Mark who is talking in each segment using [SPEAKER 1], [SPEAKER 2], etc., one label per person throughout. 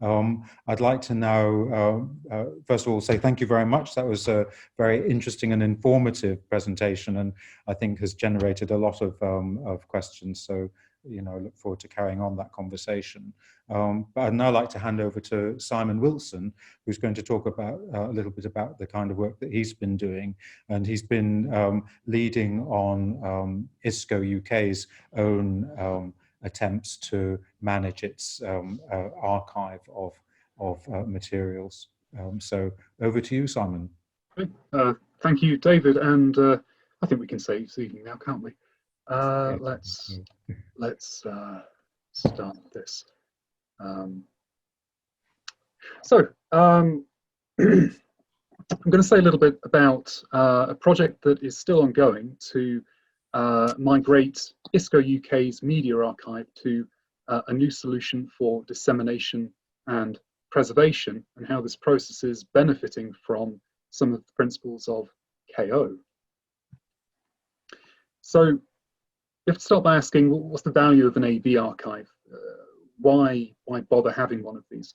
[SPEAKER 1] I'd like to now, first of all, say thank you very much. That was a very interesting and informative presentation, and I think has generated a lot of questions. So, I look forward to carrying on that conversation. But I'd now like to hand over to Simon Wilson, who's going to talk about a little bit about the kind of work that he's been doing. And he's been leading on ISKO UK's own attempts to manage its archive of materials. So over to you, Simon.
[SPEAKER 2] Okay. Thank you, David. And I think we can say it's evening now, can't we? Let's start this. I'm going to say a little bit about a project that is still ongoing to migrate ISKO UK's media archive to a new solution for dissemination and preservation, and how this process is benefiting from some of the principles of KO. So you have to start by asking, what's the value of an AV archive? Why bother having one of these?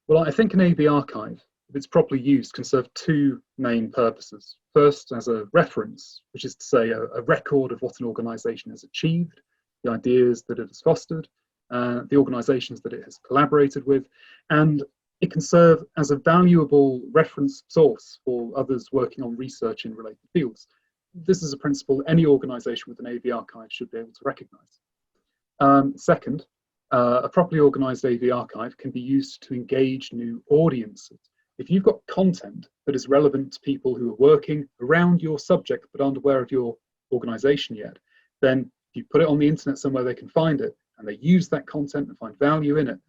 [SPEAKER 2] Well, I think an AV archive, if it's properly used, can serve two main purposes. First, as a reference, which is to say a record of what an organisation has achieved, the ideas that it has fostered, the organisations that it has collaborated with, and it can serve as a valuable reference source for others working on research in related fields. This is a principle any organisation with an AV archive should be able to recognise. Second, a properly organised AV archive can be used to engage new audiences. If you've got content that is relevant to people who are working around your subject but aren't aware of your organisation yet, then if you put it on the internet somewhere they can find it, and they use that content and find value in it,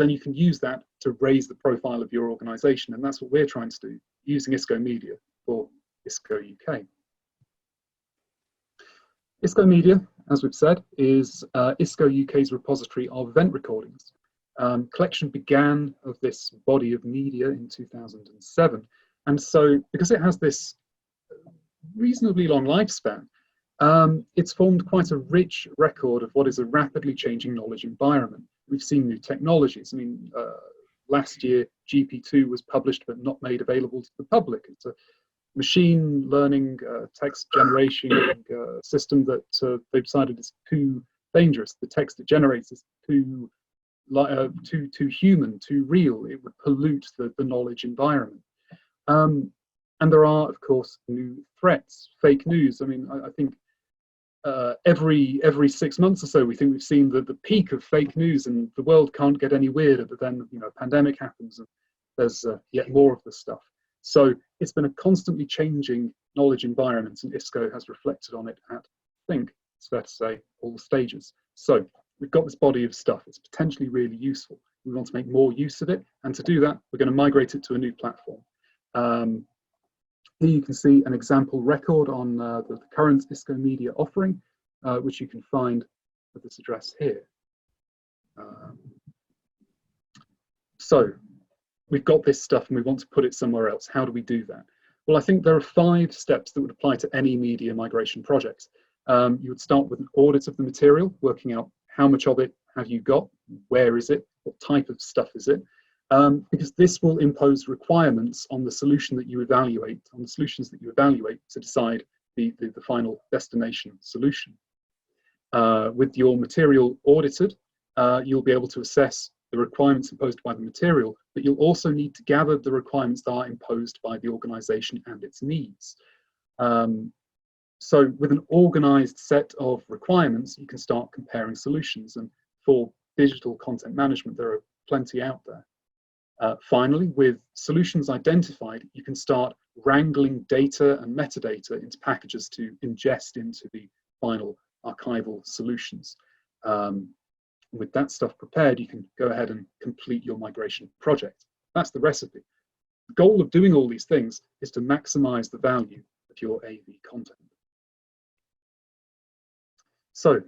[SPEAKER 2] then you can use that to raise the profile of your organisation. And that's what we're trying to do, using ISKO Media for ISKO UK. ISKO Media, as we've said, is ISKO UK's repository of event recordings. Collection began of this body of media in 2007. And so, because it has this reasonably long lifespan, it's formed quite a rich record of what is a rapidly changing knowledge environment. We've seen new technologies. I mean, last year, GP2 was published but not made available to the public. It's a machine learning text generation system that they've decided is too dangerous. The text it generates is too human, too real. It would pollute the knowledge environment. And there are, of course, new threats, fake news. I mean, I think every 6 months or so, we think we've seen the peak of fake news, and the world can't get any weirder. But then, a pandemic happens, and there's yet more of the stuff. So it's been a constantly changing knowledge environment, and ISKO has reflected on it at, I think it's fair to say, all stages. So we've got this body of stuff. It's potentially really useful. We want to make more use of it, and to do that, we're going to migrate it to a new platform. Here you can see an example record on the current ISKO Media offering, which you can find at this address here. So we've got this stuff and we want to put it somewhere else. How do we do that? Well, I think there are 5 steps that would apply to any media migration project. You would start with an audit of the material, working out how much of it have you got, where is it, what type of stuff is it, because this will impose requirements on the solution that you evaluate, on the solutions that you evaluate to decide the final destination solution. With your material audited, you'll be able to assess the requirements imposed by the material, but you'll also need to gather the requirements that are imposed by the organisation and its needs. So with an organised set of requirements, you can start comparing solutions, and for digital content management, there are plenty out there. Finally, with solutions identified, you can start wrangling data and metadata into packages to ingest into the final archival solutions. With that stuff prepared, you can go ahead and complete your migration project. That's the recipe. The goal of doing all these things is to maximize the value of your AV content. So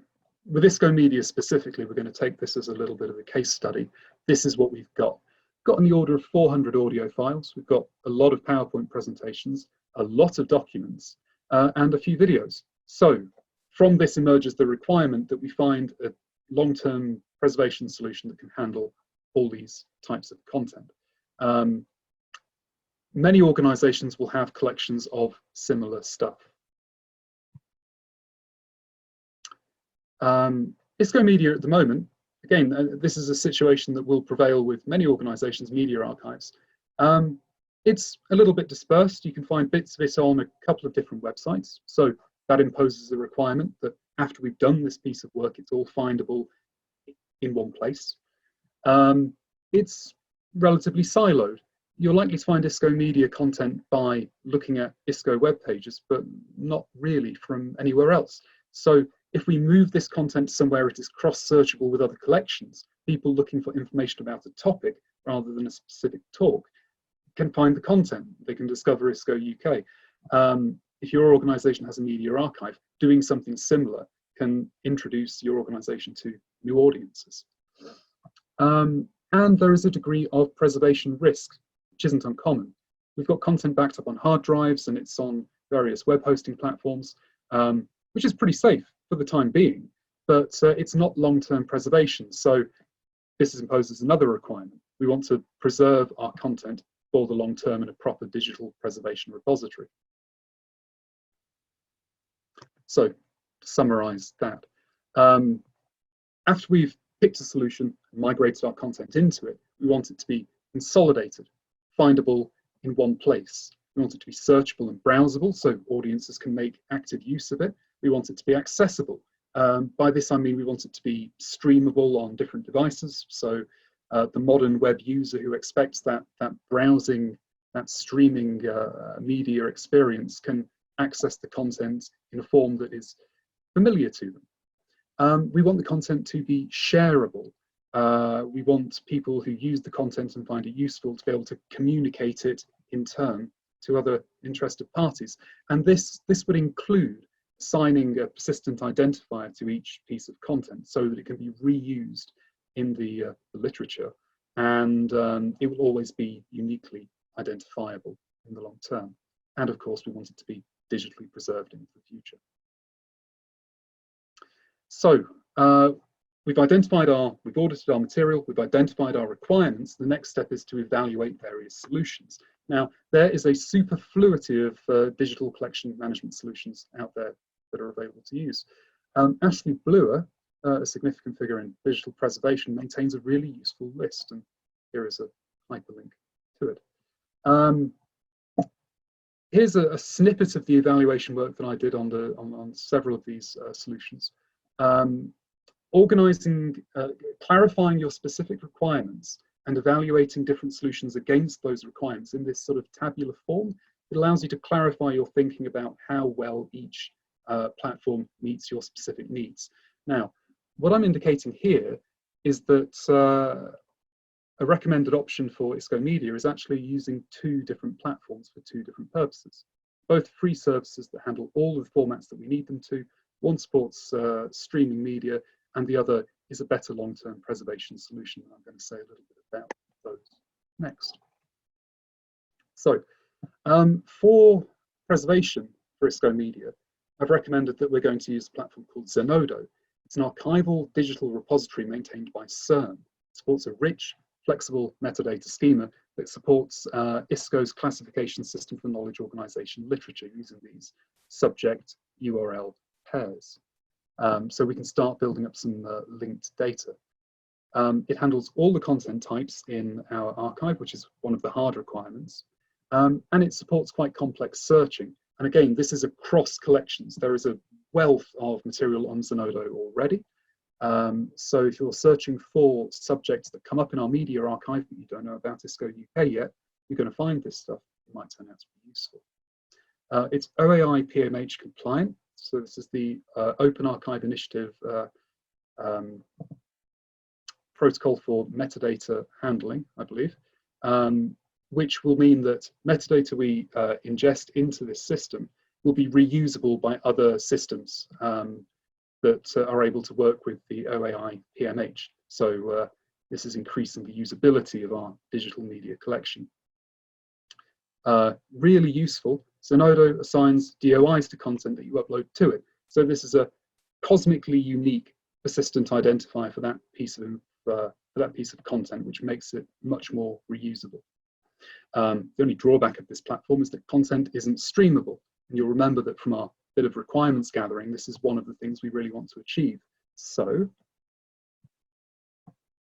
[SPEAKER 2] with ISKO Media specifically, we're going to take this as a little bit of a case study. This is what we've got. Got in the order of 400 audio files. We've got a lot of PowerPoint presentations, a lot of documents, and a few videos. So from this emerges the requirement that we find a long-term preservation solution that can handle all these types of content. Many organizations will have collections of similar stuff. ISKO Media at the moment, again, this is a situation that will prevail with many organizations' media archives. It's a little bit dispersed. You can find bits of it on a couple of different websites. So that imposes a requirement that after we've done this piece of work, it's all findable in one place. It's relatively siloed. You're likely to find ISKO Media content by looking at ISKO web pages, but not really from anywhere else. So if we move this content somewhere it is cross-searchable with other collections, people looking for information about a topic rather than a specific talk can find the content. They can discover ISKO UK. If your organization has a media archive, doing something similar can introduce your organization to new audiences. And there is a degree of preservation risk, which isn't uncommon. We've got content backed up on hard drives and it's on various web hosting platforms, which is pretty safe for the time being, but it's not long-term preservation. So this imposes another requirement. We want to preserve our content for the long term in a proper digital preservation repository. So to summarize that, after we've picked a solution and migrated our content into it, we want it to be consolidated, findable in one place. We want it to be searchable and browsable so audiences can make active use of it. We want it to be accessible. By this I mean we want it to be streamable on different devices. So the modern web user who expects that browsing, that streaming media experience can access the content in a form that is familiar to them. We want the content to be shareable. We want people who use the content and find it useful to be able to communicate it in turn to other interested parties. And this would include assigning a persistent identifier to each piece of content so that it can be reused in the literature, and it will always be uniquely identifiable in the long term. And of course, we want it to be digitally preserved into the future. So we've audited our material, we've identified our requirements. The next step is to evaluate various solutions. Now, there is a superfluity of digital collection management solutions out there that are available to use. Ashley Bluer, a significant figure in digital preservation, maintains a really useful list, and here is a hyperlink to it. Here's a snippet of the evaluation work that I did on several of these solutions. Organizing, clarifying your specific requirements and evaluating different solutions against those requirements in this sort of tabular form, it allows you to clarify your thinking about how well each platform meets your specific needs. Now, what I'm indicating here is that a recommended option for ISKO Media is actually using two different platforms for two different purposes. Both free services that handle all of the formats that we need them to. One supports streaming media, and the other is a better long-term preservation solution. I'm going to say a little bit about those next. So, for preservation for ISKO Media, I've recommended that we're going to use a platform called Zenodo. It's an archival digital repository maintained by CERN. It supports a rich, flexible metadata schema that supports ISKO's classification system for knowledge organization literature using these subject URL pairs. So we can start building up some linked data. It handles all the content types in our archive, which is one of the hard requirements. And it supports quite complex searching. And again, this is across collections. There is a wealth of material on Zenodo already. So if you're searching for subjects that come up in our media archive but you don't know about ISKO UK yet, you're going to find this stuff. It might turn out to be useful. It's OAI PMH compliant. So this is the Open Archive Initiative protocol for metadata handling, I believe, which will mean that metadata we ingest into this system will be reusable by other systems that are able to work with the OAI PMH. So this is increasing the usability of our digital media collection. Really useful. Zenodo assigns DOIs to content that you upload to it. So this is a cosmically unique persistent identifier for that piece of for that piece of content, which makes it much more reusable. The only drawback of this platform is that content isn't streamable. And you'll remember that from our bit of requirements gathering, this is one of the things we really want to achieve. So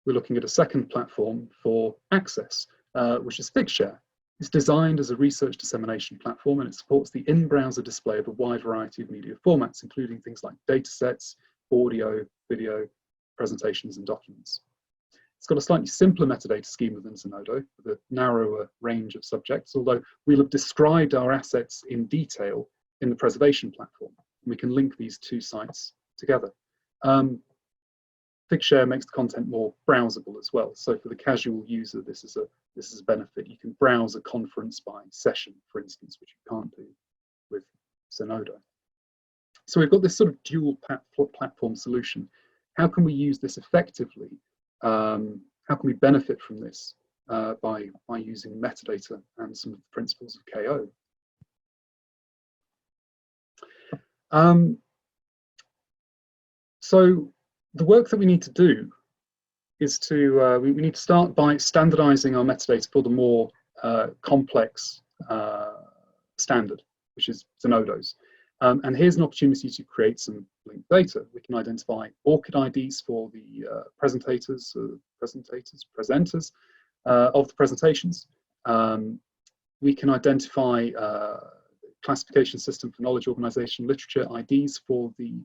[SPEAKER 2] we're looking at a second platform for access, which is Figshare. It's designed as a research dissemination platform, and it supports the in-browser display of a wide variety of media formats, including things like datasets, audio, video, presentations, and documents. It's got a slightly simpler metadata schema than Zenodo, with a narrower range of subjects, although we'll have described our assets in detail in the preservation platform. And we can link these two sites together. Figshare makes the content more browsable as well. So for the casual user, this is a benefit. You can browse a conference by session, for instance, which you can't do with Zenodo. So we've got this sort of dual platform solution. How can we use this effectively? How can we benefit from this by using metadata and some of the principles of KO? So the work that we need to do is to, we need to start by standardizing our metadata for the more complex standard, which is Zenodo's. And here's an opportunity to create some linked data. We can identify ORCID IDs for the presenters of the presentations. We can identify classification system for knowledge organization literature IDs for the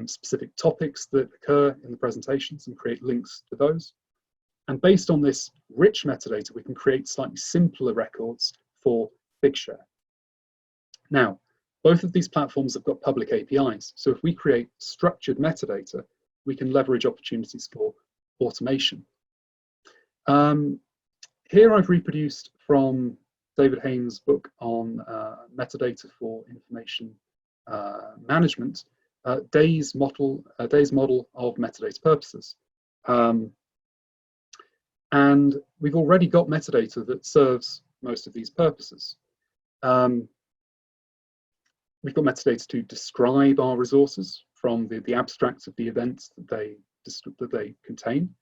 [SPEAKER 2] specific topics that occur in the presentations and create links to those. And based on this rich metadata, we can create slightly simpler records for Figshare. Now, both of these platforms have got public APIs. So if we create structured metadata, we can leverage opportunities for automation. Here I've reproduced from David Haynes' book on metadata for information management, Day's model of metadata purposes. And we've already got metadata that serves most of these purposes. We've got metadata to describe our resources from the abstracts of the events that they contain.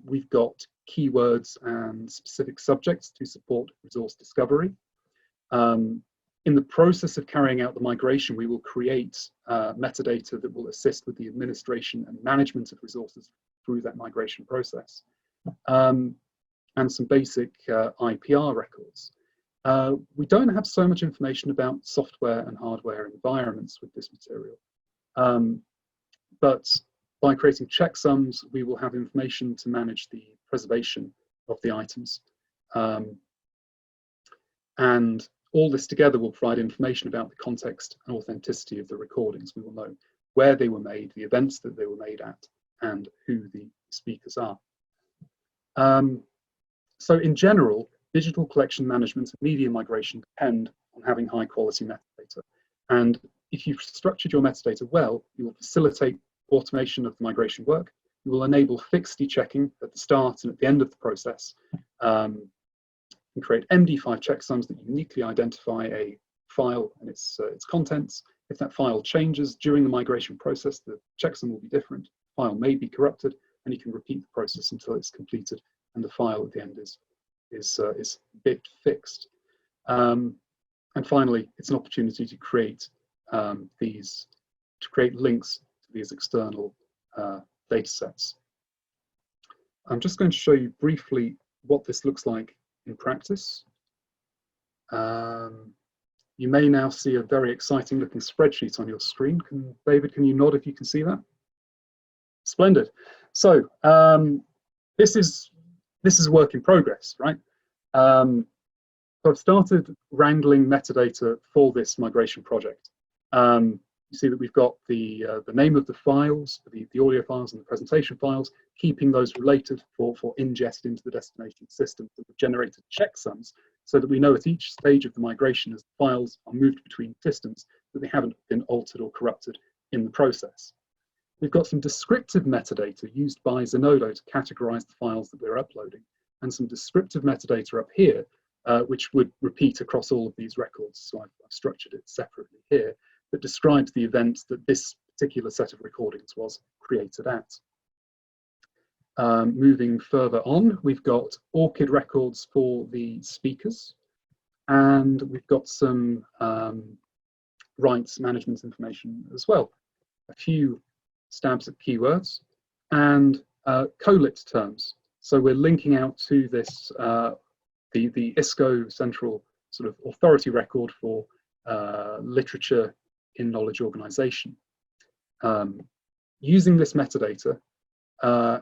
[SPEAKER 2] We've got keywords and specific subjects to support resource discovery. In the process of carrying out the migration, we will create metadata that will assist with the administration and management of resources through that migration process. And some basic IPR records. We don't have so much information about software and hardware environments with this material. But by creating checksums, we will have information to manage the preservation of the items. And all this together will provide information about the context and authenticity of the recordings. We will know where they were made, the events that they were made at, and who the speakers are. So in general, digital collection management and media migration depend on having high quality metadata. And if you've structured your metadata well, you will facilitate automation of the migration work. You will enable fixity checking at the start and at the end of the process, and create MD5 checksums that uniquely identify a file and its contents. If that file changes during the migration process, the checksum will be different. The file may be corrupted, and you can repeat the process until it's completed and the file at the end is bit fixed. And finally, it's an opportunity to create links to these external data sets. I'm just going to show you briefly what this looks like in practice. You may now see a very exciting looking spreadsheet on your screen. David, can you nod if you can see that? Splendid. So this is a work in progress, right? So I've started wrangling metadata for this migration project. You see that we've got the name of the files, the audio files and the presentation files, keeping those related for ingest into the destination system. So we've generated checksums so that we know at each stage of the migration as the files are moved between systems that they haven't been altered or corrupted in the process. We've got some descriptive metadata used by Zenodo to categorize the files that we're uploading, and some descriptive metadata up here, which would repeat across all of these records. So I've structured it separately here, that describes the events that this particular set of recordings was created at. moving further on, we've got ORCID records for the speakers, and we've got some rights management information as well. A few stabs at keywords and colit terms. So we're linking out to this, the ISKO central sort of authority record for literature in knowledge organization. Using this metadata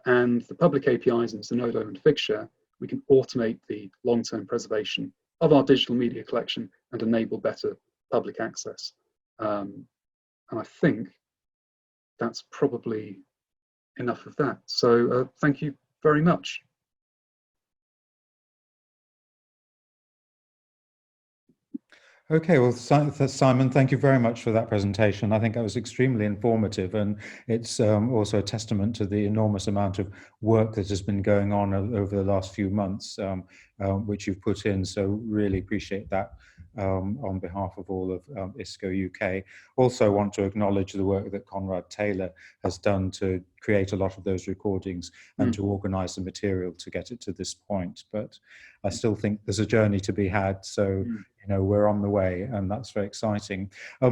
[SPEAKER 2] and the public APIs in Zenodo and Figshare, we can automate the long-term preservation of our digital media collection and enable better public access. And I think that's probably enough of that. So thank you very much.
[SPEAKER 1] Okay, well, Simon, thank you very much for that presentation. I think that was extremely informative, and it's also a testament to the enormous amount of work that has been going on over the last few months, which you've put in. So really appreciate that on behalf of all of ISKO UK. Also want to acknowledge the work that Conrad Taylor has done to create a lot of those recordings and to organize the material to get it to this point. But I still think there's a journey to be had. So, you know, we're on the way, and that's very exciting.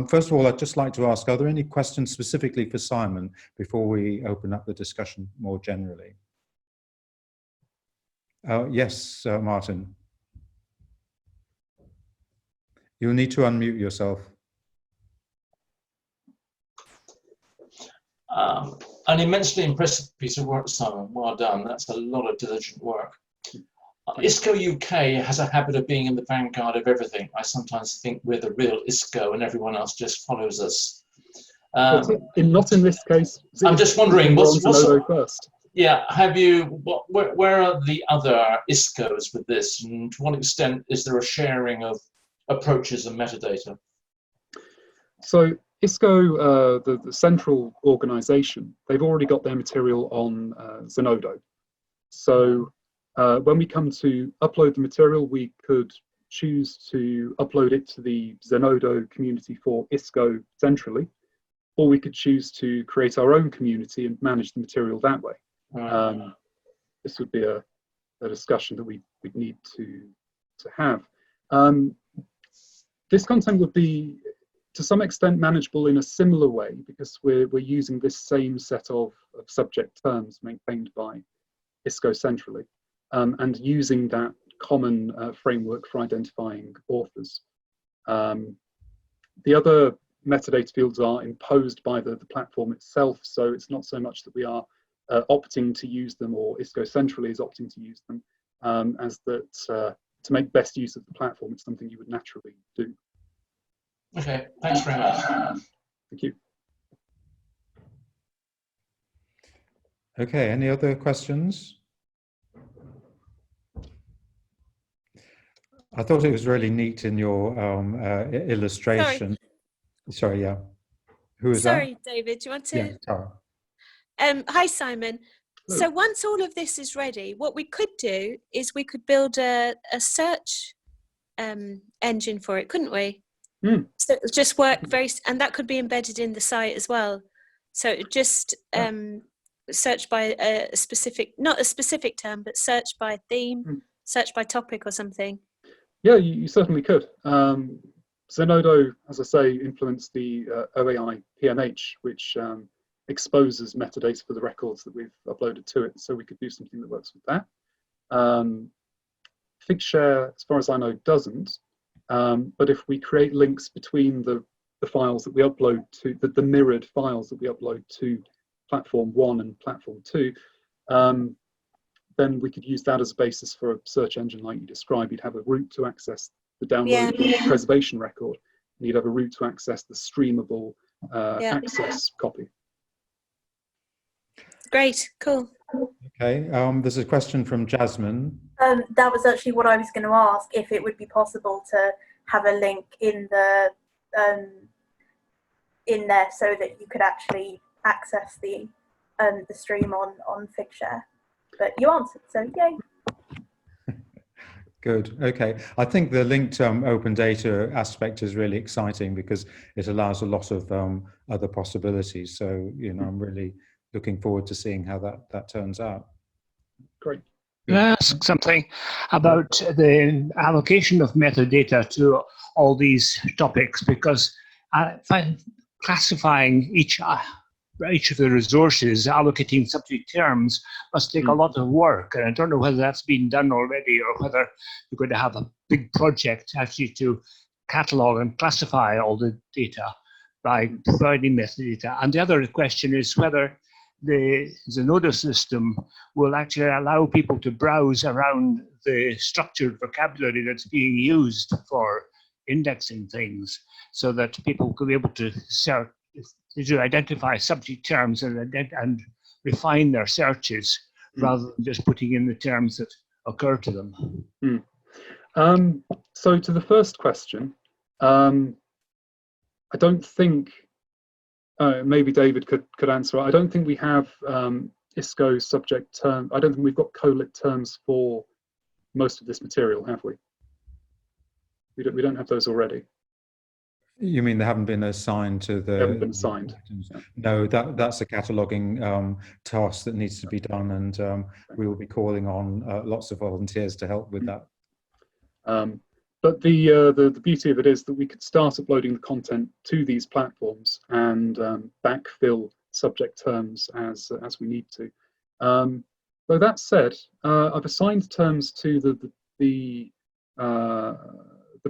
[SPEAKER 1] First of all, I'd just like to ask, are there any questions specifically for Simon before we open up the discussion more generally? Yes, Martin. You'll need to unmute yourself.
[SPEAKER 3] An immensely impressive piece of work, Simon. Well done. That's a lot of diligent work. ISKO UK has a habit of being in the vanguard of everything. I sometimes think we're the real ISKO and everyone else just follows us.
[SPEAKER 2] Not in this case.
[SPEAKER 3] I'm just wondering, what's
[SPEAKER 2] first?
[SPEAKER 3] Yeah, have you, where are the other ISKOs with this? And to what extent is there a sharing of approaches and metadata?
[SPEAKER 2] So ISKO, the central organization, they've already got their material on Zenodo. So when we come to upload the material, we could choose to upload it to the Zenodo community for ISKO centrally, or we could choose to create our own community and manage the material that way. This would be a discussion that we'd need to have. This content would be, to some extent, manageable in a similar way because we're using this same set of subject terms maintained by ISKO centrally, and using that common framework for identifying authors. The other metadata fields are imposed by the platform itself, so it's not so much that we are opting to use them, or ISKO centrally is opting to use them, as that to make best use of the platform, it's something you would naturally do.
[SPEAKER 3] Okay, thanks very much.
[SPEAKER 2] Thank you.
[SPEAKER 1] Okay, any other questions? I thought it was really neat in your illustration. Sorry, yeah. Who is that?
[SPEAKER 4] Sorry, David, do you want to?
[SPEAKER 1] Yeah, Tara.
[SPEAKER 4] Hi, Simon.
[SPEAKER 2] Hello.
[SPEAKER 4] So once all of this is ready, what we could do is we could build a search engine for it, couldn't we? So it would just work and that could be embedded in the site as well. So it just search by a specific, not a specific term, but search by theme, search by topic or something.
[SPEAKER 2] Yeah, you certainly could. Zenodo, as I say, implements the OAI PMH, which exposes metadata for the records that we've uploaded to it. So we could do something that works with that. Figshare, as far as I know, doesn't. But if we create links between the files that we upload to, the mirrored files that we upload to platform 1 and platform 2, then we could use that as a basis for a search engine like you described. You'd have a route to access the download preservation record, and you'd have a route to access the streamable access copy.
[SPEAKER 4] Great, cool.
[SPEAKER 1] Okay, there's a question from Jasmine.
[SPEAKER 5] That was actually what I was going to ask, if it would be possible to have a link in the in there so that you could actually access the stream on Figshare. But you answered, so yay.
[SPEAKER 1] Good. Okay. I think the linked open data aspect is really exciting because it allows a lot of other possibilities. So, you know, I'm really looking forward to seeing how that turns out.
[SPEAKER 2] Great.
[SPEAKER 6] Can I ask something about the allocation of metadata to all these topics? Because I find classifying each of the resources, allocating subject terms, must take a lot of work. And I don't know whether that's been done already or whether you're going to have a big project actually to catalog and classify all the data by providing metadata. And the other question is whether the Zenodo system will actually allow people to browse around the structured vocabulary that's being used for indexing things, so that people could be able to search, to identify subject terms and refine their searches rather than just putting in the terms that occur to them.
[SPEAKER 2] So to the first question, I don't think, maybe David could answer. I don't think we have ISKO subject term. I don't think we've got COLIT terms for most of this material, have we? We don't have those already.
[SPEAKER 1] You mean they haven't been assigned to the?
[SPEAKER 2] They haven't been assigned.
[SPEAKER 1] No, that's a cataloging task that needs to be done, and we will be calling on lots of volunteers to help with that.
[SPEAKER 2] But the beauty of it is that we could start uploading the content to these platforms and backfill subject terms as we need to. Though that said, I've assigned terms to the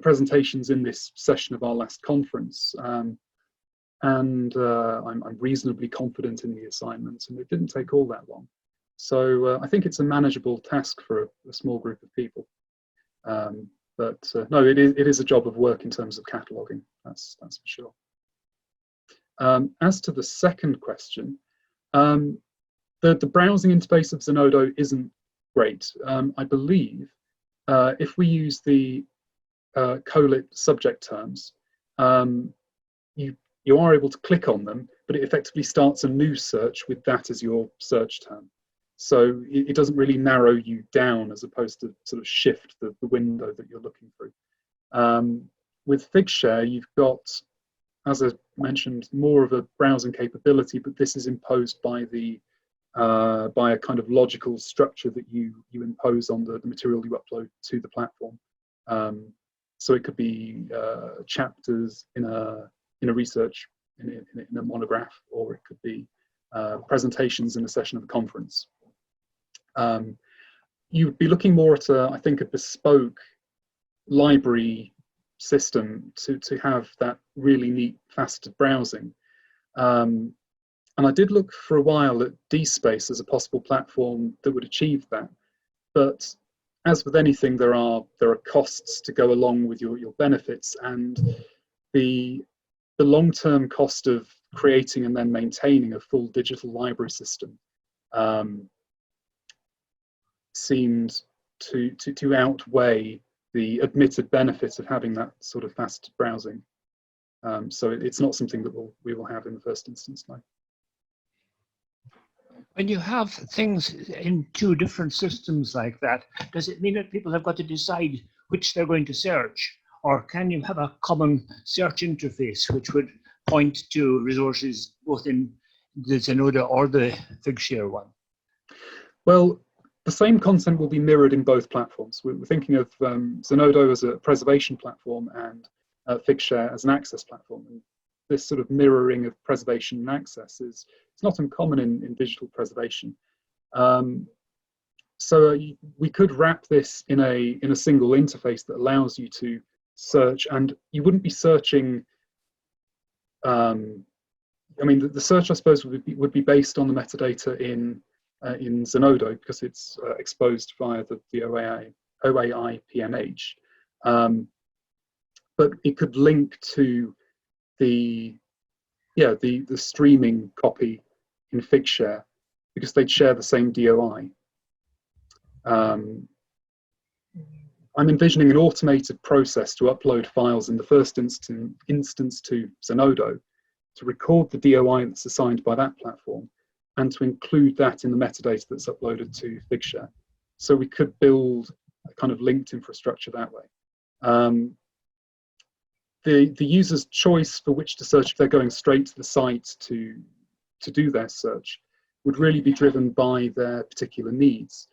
[SPEAKER 2] presentations in this session of our last conference, and I'm reasonably confident in the assignments, and it didn't take all that long. So I think it's a manageable task for a small group of people. But no, it is a job of work in terms of cataloging, that's for sure. As to the second question, the browsing interface of Zenodo isn't great. I believe if we use the COLIT subject terms, you are able to click on them, but it effectively starts a new search with that as your search term. So it doesn't really narrow you down as opposed to sort of shift the window that you're looking through. With Figshare, you've got, as I mentioned, more of a browsing capability, but this is imposed by by a kind of logical structure that you impose on the material you upload to the platform. So it could be chapters in a research, in a monograph, or it could be presentations in a session of a conference. You would be looking more at I think a bespoke library system to have that really neat faceted browsing. And I did look for a while at DSpace as a possible platform that would achieve that, but as with anything, there are costs to go along with your benefits, and the long-term cost of creating and then maintaining a full digital library system seemed to outweigh the admitted benefits of having that sort of fast browsing. So it's not something that we will have in the first instance, no.
[SPEAKER 6] When you have things in two different systems like that, does it mean that people have got to decide which they're going to search? Or can you have a common search interface which would point to resources both in the Zenodo or the Figshare one? Well,
[SPEAKER 2] the same content will be mirrored in both platforms. We're thinking of Zenodo as a preservation platform and Figshare as an access platform. And this sort of mirroring of preservation and access it's not uncommon in digital preservation. So we could wrap this in a single interface that allows you to search, and you wouldn't be searching. I mean, the search, I suppose, would be based on the metadata in Zenodo, because it's exposed via the OAI PMH. But it could link to the streaming copy in Figshare, because they'd share the same DOI. I'm envisioning an automated process to upload files in the first instance to Zenodo, to record the DOI that's assigned by that platform, and to include that in the metadata that's uploaded to Figshare. So we could build a kind of linked infrastructure that way. The user's choice for which to search, if they're going straight to the site to do their search, would really be driven by their particular needs.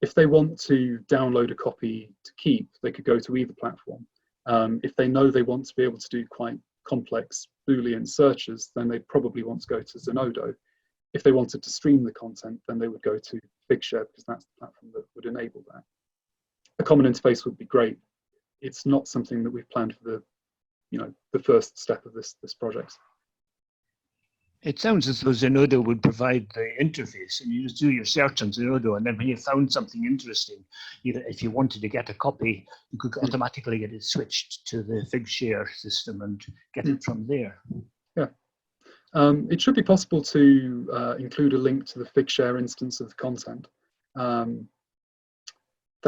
[SPEAKER 2] if they want to download a copy to keep, they could go to either platform. If they know they want to be able to do quite complex Boolean searches, then they probably want to go to Zenodo. If they wanted to stream the content, then they would go to Figshare, because that's the platform that would enable that. A common interface would be great. It's not something that we've planned for the first step of this project.
[SPEAKER 6] It sounds as though Zenodo would provide the interface, and you just do your search on Zenodo, and then when you found something interesting, if you wanted to get a copy, you could automatically get it switched to the Figshare system and get it from there.
[SPEAKER 2] Yeah. It should be possible to include a link to the Figshare instance of the content. That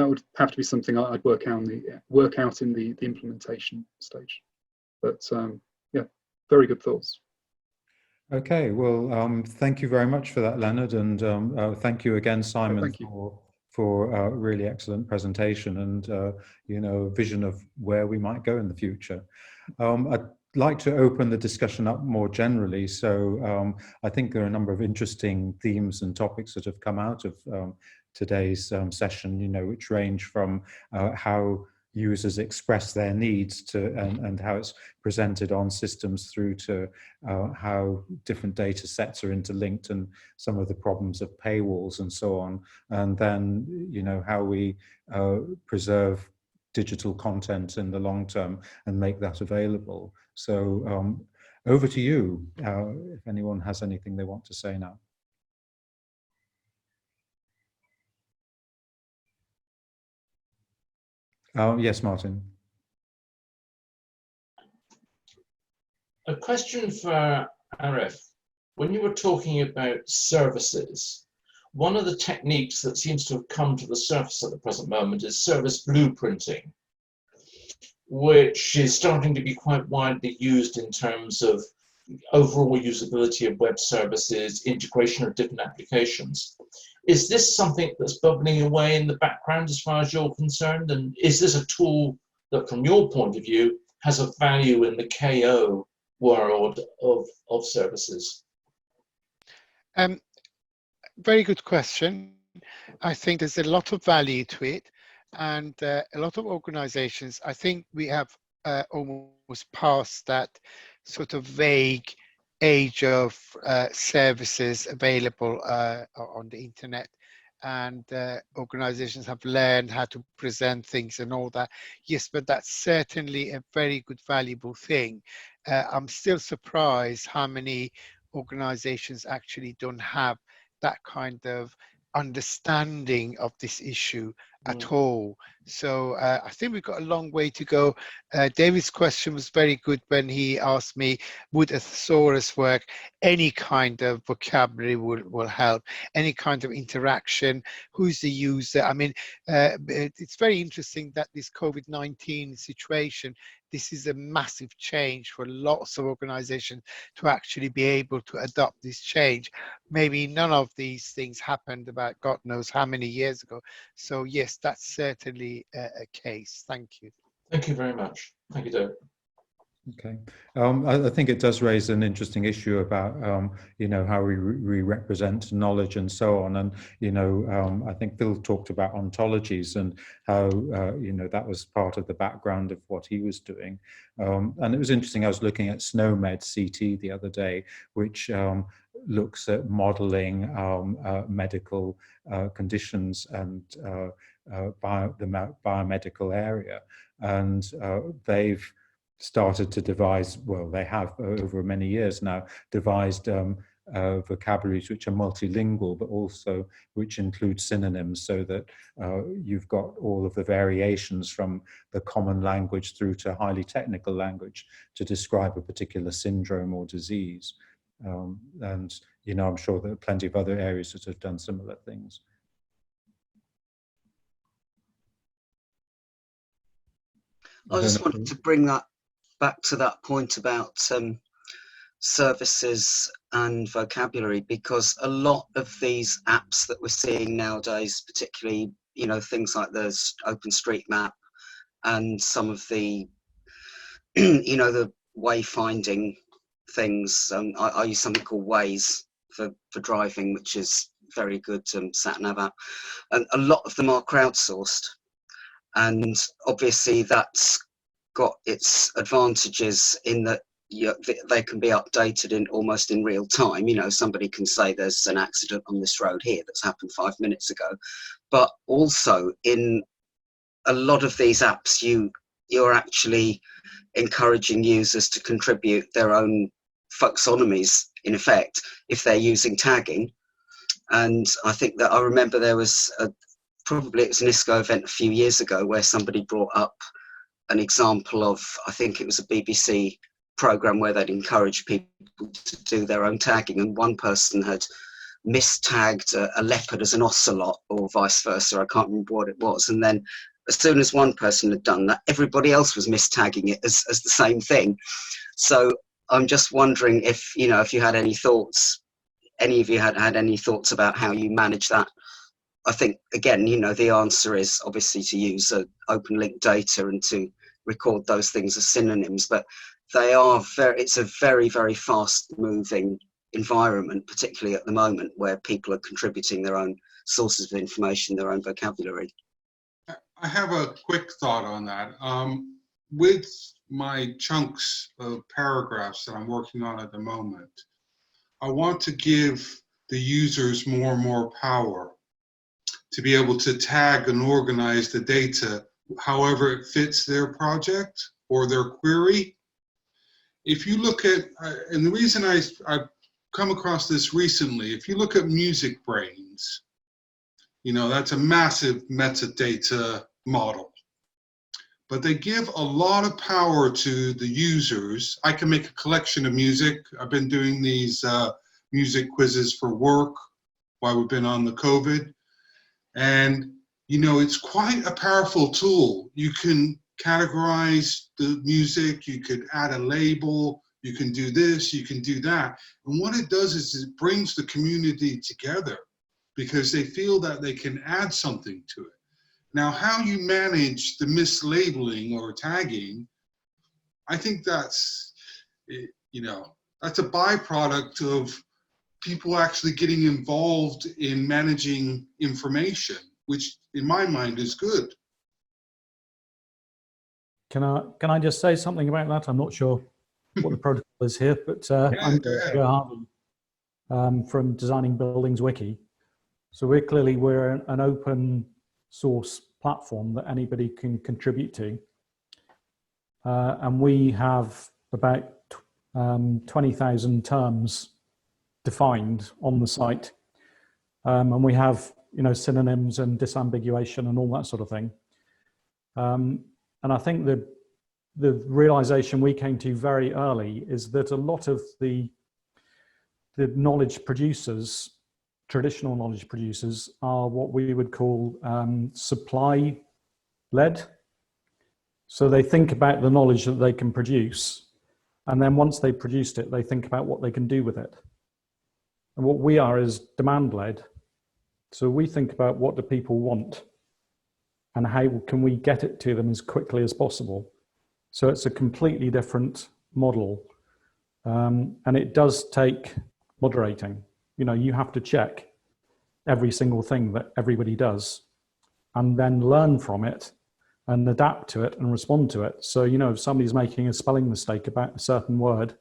[SPEAKER 2] would have to be something I'd work out in the implementation stage. But yeah, very good thoughts.
[SPEAKER 1] Okay, well, thank you very much for that, Leonard, and thank you again, Simon, for a really excellent presentation and a vision of where we might go in the future. I'd like to open the discussion up more generally. So I think there are a number of interesting themes and topics that have come out of today's session, which range from how users express their needs to and how it's presented on systems, through to how different data sets are interlinked and some of the problems of paywalls and so on, and then how we preserve digital content in the long term and make that available. So over to you, if anyone has anything they want to say now. Yes, Martin.
[SPEAKER 3] A question for Arif. When you were talking about services, one of the techniques that seems to have come to the surface at the present moment is service blueprinting, which is starting to be quite widely used in terms of overall usability of web services, integration of different applications. Is this something that's bubbling away in the background as far as you're concerned? And is this a tool that, from your point of view, has a value in the KO world of services?
[SPEAKER 7] Very good question. I think there's a lot of value to it, and a lot of organizations, I think we have almost passed that sort of vague age of services available on the internet, and organizations have learned how to present things and all that. Yes, but that's certainly a very good, valuable thing. I'm still surprised how many organizations actually don't have that kind of understanding of this issue at all. So I think we've got a long way to go. David's question was very good when he asked me, would a thesaurus work? Any kind of vocabulary will help, any kind of interaction, who's the user. I mean, it's very interesting that this COVID-19 situation, this is a massive change for lots of organizations to actually be able to adopt this change. Maybe none of these things happened about God knows how many years ago. So yes, that's certainly a case. Thank you.
[SPEAKER 3] Thank you very much. Thank you, David.
[SPEAKER 1] Okay, I think it does raise an interesting issue about how we represent knowledge and so on, and I think Phil talked about ontologies and how that was part of the background of what he was doing, and it was interesting. I was looking at SNOMED CT the other day, which looks at modeling medical conditions and the biomedical area, and they've started to devise, well, they have over many years now devised vocabularies which are multilingual, but also which include synonyms, so that you've got all of the variations from the common language through to highly technical language to describe a particular syndrome or disease. And I'm sure there are plenty of other areas that have done similar things.
[SPEAKER 8] I just wanted to bring that back to that point about services and vocabulary, because a lot of these apps that we're seeing nowadays, particularly things like the OpenStreetMap and some of the the wayfinding things. I use something called Waze for driving, which is very good sat nav app, and a lot of them are crowdsourced, and obviously that's got its advantages in that they can be updated in almost in real time. You know, somebody can say there's an accident on this road here that's happened 5 minutes ago, but also in a lot of these apps you're actually encouraging users to contribute their own folksonomies, in effect, if they're using tagging. And I think that I remember there was probably it was an ISKO event a few years ago where somebody brought up an example of, I think it was a BBC program where they'd encourage people to do their own tagging, and one person had mistagged a leopard as an ocelot or vice versa. I can't remember what it was. And then as soon as one person had done that, everybody else was mistagging it as the same thing. So I'm just wondering if, you know, if you had any thoughts, any of you had any thoughts about how you manage that. I think, again, you know, the answer is obviously to use open link data and to record those things as synonyms, but it's a very, very fast moving environment, particularly at the moment where people are contributing their own sources of information, their own vocabulary.
[SPEAKER 9] I have a quick thought on that. With my chunks of paragraphs that I'm working on at the moment, I want to give the users more and more power to be able to tag and organize the data however it fits their project or their query. If you look at, and the reason I've come across this recently, if you look at Music Brains, you know, that's a massive metadata model. But they give a lot of power to the users. I can make a collection of music. I've been doing these music quizzes for work while we've been on the COVID. And, you know, it's quite a powerful tool. You can categorize the music, you could add a label, you can do this, you can do that. And what it does is it brings the community together because they feel that they can add something to it. Now, how you manage the mislabeling or tagging, I think that's, you know, that's a byproduct of people actually getting involved in managing information, which in my mind is good.
[SPEAKER 10] Can I just say something about that? I'm not sure what the protocol is here, but I'm Joe Harvey from Designing Buildings Wiki. So we're an open source platform that anybody can contribute to. And we have about 20,000 terms defined on the site. And we have, you know, synonyms and disambiguation and all that sort of thing. And I think the realization we came to very early is that a lot of the knowledge producers, traditional knowledge producers, are what we would call supply-led. So they think about the knowledge that they can produce, and then once they've produced it, they think about what they can do with it. And what we are is demand-led. So we think about what do people want and how can we get it to them as quickly as possible. So it's a completely different model. And it does take moderating. You know, you have to check every single thing that everybody does and then learn from it and adapt to it and respond to it. So, you know, if somebody's making a spelling mistake about a certain word,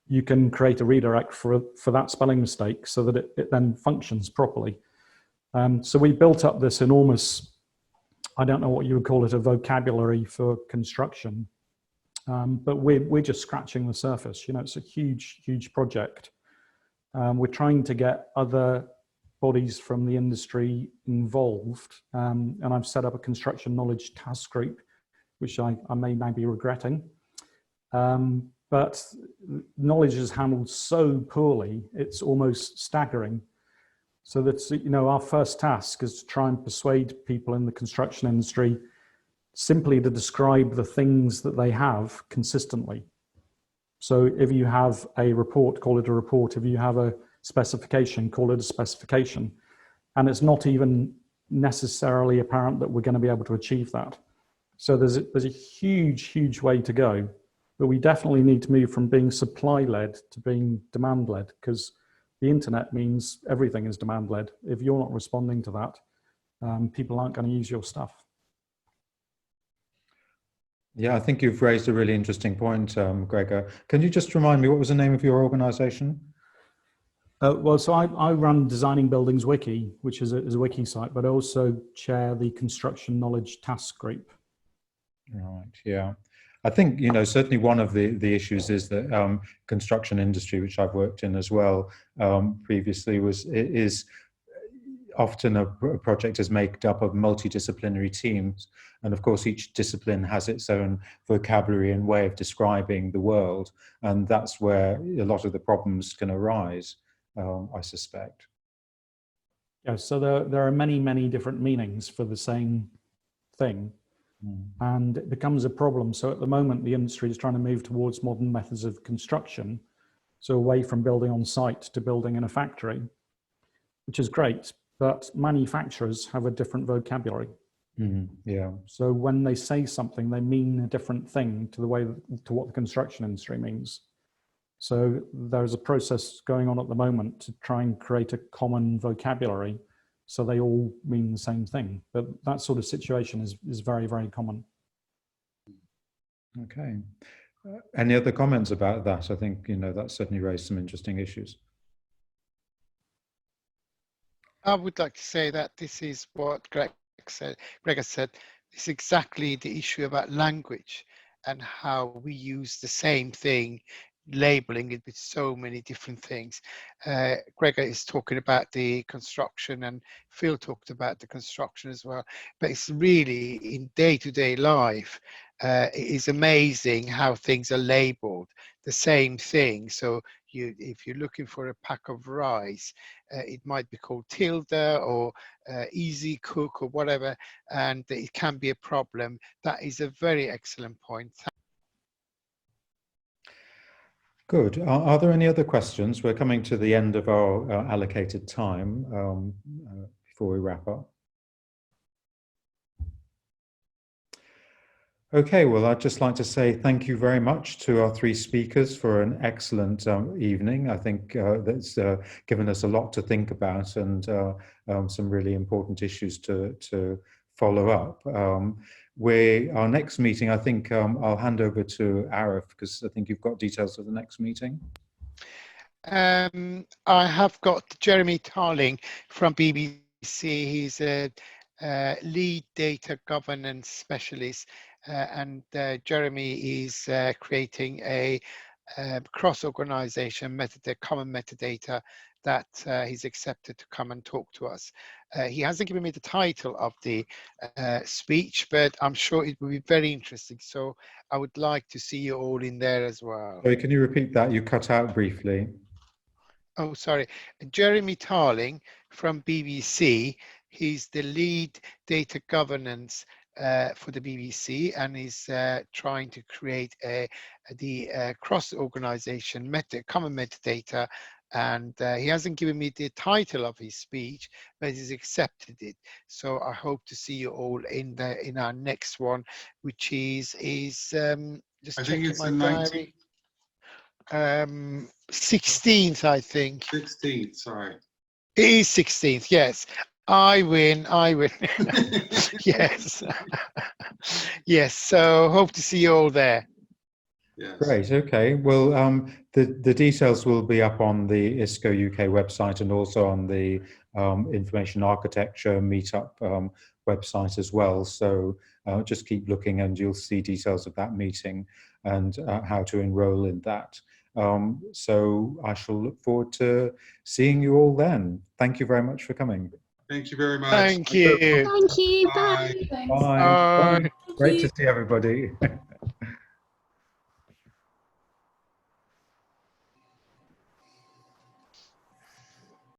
[SPEAKER 10] you can create a redirect for that spelling mistake so that it then functions properly. So we built up this enormous, I don't know what you would call it, a vocabulary for construction, but we're just scratching the surface. You know, it's a huge, huge project. We're trying to get other bodies from the industry involved, and I've set up a construction knowledge task group, which I may now be regretting. But knowledge is handled so poorly, it's almost staggering. So that's, you know, our first task is to try and persuade people in the construction industry simply to describe the things that they have consistently. So if you have a report, call it a report. If you have a specification, call it a specification. And it's not even necessarily apparent that we're going to be able to achieve that. So there's a huge, huge way to go. But we definitely need to move from being supply-led to being demand-led, because the internet means everything is demand-led. If you're not responding to that, people aren't going to use your stuff.
[SPEAKER 1] Yeah, I think you've raised a really interesting point, Gregor. Can you just remind me, what was the name of your organization?
[SPEAKER 10] Well, so I run Designing Buildings Wiki, which is a wiki site, but I also chair the Construction Knowledge Task Group.
[SPEAKER 1] Right, yeah. I think, certainly one of the issues is that construction industry, which I've worked in as well previously, is often a project is made up of multidisciplinary teams. And of course, each discipline has its own vocabulary and way of describing the world. And that's where a lot of the problems can arise, I suspect.
[SPEAKER 10] Yeah, so there are many, many different meanings for the same thing. And it becomes a problem. So at the moment, the industry is trying to move towards modern methods of construction. So away from building on site to building in a factory, which is great, but manufacturers have a different vocabulary.
[SPEAKER 1] Yeah.
[SPEAKER 10] So when they say something, they mean a different thing to what the construction industry means. So there's a process going on at the moment to try and create a common vocabulary so they all mean the same thing. But that sort of situation is very, very common.
[SPEAKER 1] Okay. Any other comments about that? I think, that certainly raised some interesting issues.
[SPEAKER 7] I would like to say that this is what Gregor said. It's exactly the issue about language and how we use the same thing, labeling it with so many different things. Gregor is talking about the construction, and Phil talked about the construction as well. But it's really in day-to-day life, it is amazing how things are labeled the same thing. So if you're looking for a pack of rice, it might be called Tilda or Easy Cook or whatever, and it can be a problem. That is a very excellent point.
[SPEAKER 1] Good. Are there any other questions? We're coming to the end of our allocated time before we wrap up. Okay, well, I'd just like to say thank you very much to our three speakers for an excellent evening. I think that's given us a lot to think about and some really important issues to follow up. Our next meeting, I think I'll hand over to Arif, because I think you've got details of the next meeting.
[SPEAKER 7] I have got Jeremy Tarling from BBC. He's a lead data governance specialist, and Jeremy is creating a cross-organization common metadata that he's accepted to come and talk to us. He hasn't given me the title of the speech, but I'm sure it will be very interesting. So I would like to see you all in there as well.
[SPEAKER 1] Sorry, can you repeat that? You cut out briefly.
[SPEAKER 7] Oh, sorry. Jeremy Tarling from BBC. He's the lead data governance for the BBC, and is trying to create the cross-organization common metadata. And he hasn't given me the title of his speech, but he's accepted it. So I hope to see you all in our next one, which is just
[SPEAKER 9] I think it's the
[SPEAKER 7] diary. 16th, I think.
[SPEAKER 9] 16th, sorry.
[SPEAKER 7] It is 16th, yes. I win. Yes. Yes, so hope to see you all there.
[SPEAKER 9] Yes.
[SPEAKER 1] Great, okay. Well, the details will be up on the ISKO UK website and also on the Information Architecture Meetup website as well. So just keep looking and you'll see details of that meeting and how to enroll in that. So I shall look forward to seeing you all then. Thank you very much for coming.
[SPEAKER 9] Thank you very much.
[SPEAKER 7] Thank you.
[SPEAKER 11] Thank you. Bye.
[SPEAKER 9] Bye.
[SPEAKER 1] Bye.
[SPEAKER 7] Bye.
[SPEAKER 1] Great to see everybody.